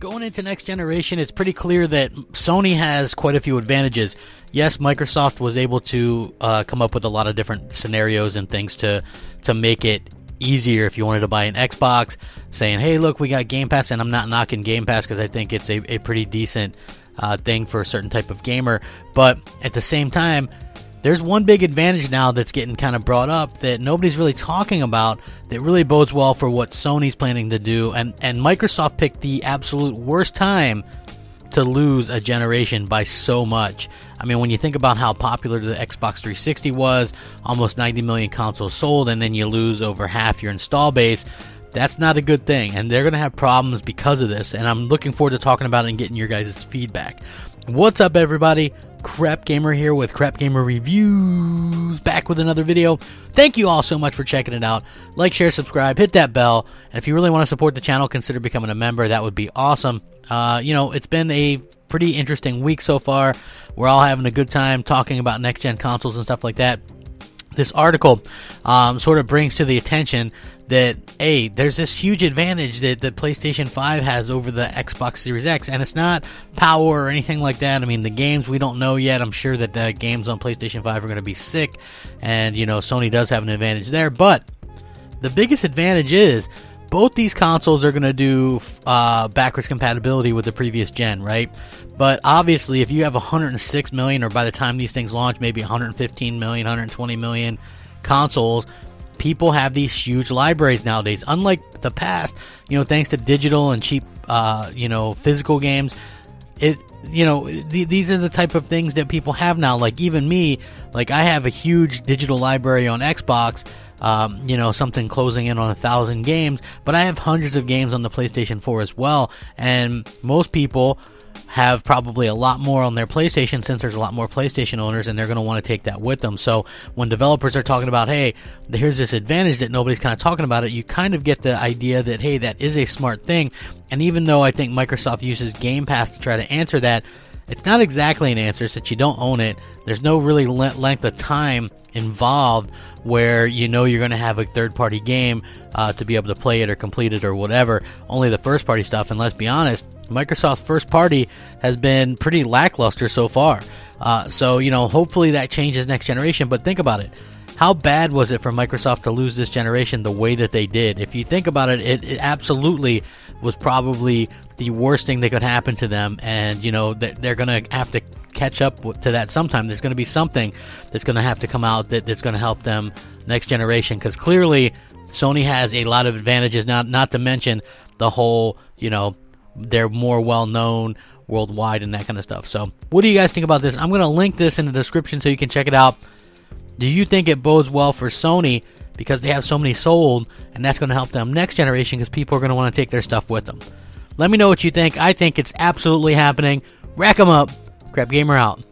Going into next generation, it's pretty clear that Sony has quite a few advantages. Yes, Microsoft was able to come up with a lot of different scenarios and things to make it easier if you wanted to buy an Xbox, saying, hey, look, we got Game Pass, and I'm not knocking Game Pass because I think it's a pretty decent thing for a certain type of gamer. But at the same time, there's one big advantage now that's getting kind of brought up that nobody's really talking about that really bodes well for what Sony's planning to do. And Microsoft picked the absolute worst time to lose a generation by so much. I mean, when you think about how popular the Xbox 360 was, almost 90 million consoles sold, and then you lose over half your install base, that's not a good thing. And they're going to have problems because of this. And I'm looking forward to talking about it and getting your guys' feedback. What's up, everybody? Crapgamer here with Crapgamer Reviews, back with another video. Thank you all so much for checking it out. Like, share, subscribe, hit that bell, and if you really want to support the channel, consider becoming a member. That would be awesome. You know, it's been a pretty interesting week so far. We're all having a good time talking about next-gen consoles and stuff like that. This article sort of brings to the attention that, hey, there's this huge advantage that the PlayStation 5 has over the Xbox Series X, and it's not power or anything like that. I mean, the games, we don't know yet. I'm sure that the games on PlayStation 5 are going to be sick, and, you know, Sony does have an advantage there, but the biggest advantage is both these consoles are going to do backwards compatibility with the previous gen, right? But obviously, if you have 106 million, or by the time these things launch, maybe 115 million, 120 million consoles, people have these huge libraries nowadays. Unlike the past, you know, thanks to digital and cheap, you know, physical games, these are the type of things that people have now. Like even me, like I have a huge digital library on Xbox. You know, something closing in on 1,000 games, but I have hundreds of games on the PlayStation 4 as well, and most people have probably a lot more on their PlayStation since there's a lot more PlayStation owners, and they're going to want to take that with them. So when developers are talking about, hey, here's this advantage that nobody's kind of talking about it, you kind of get the idea that, hey, that is a smart thing. And even though I think Microsoft uses Game Pass to try to answer that, it's not exactly an answer since you don't own it. There's no really length of time involved where you know you're going to have a third-party game to be able to play it or complete it or whatever. Only the first-party stuff, and let's be honest, Microsoft's first-party has been pretty lackluster so far. So, you know, hopefully that changes next generation, but think about it. How bad was it for Microsoft to lose this generation the way that they did? If you think about it, it absolutely was probably the worst thing that could happen to them, and, you know, they're going to have to catch up to that sometime. There's going to be something that's going to have to come out that's going to help them next generation, because clearly Sony has a lot of advantages, not to mention the whole, you know, they're more well-known worldwide and that kind of stuff. So what do you guys think about this? I'm going to link this in the description so you can check it out. Do you think it bodes well for Sony because they have so many sold, and that's going to help them next generation because people are going to want to take their stuff with them? Let me know what you think. I think it's absolutely happening. Rack 'em up. Crapgamer out.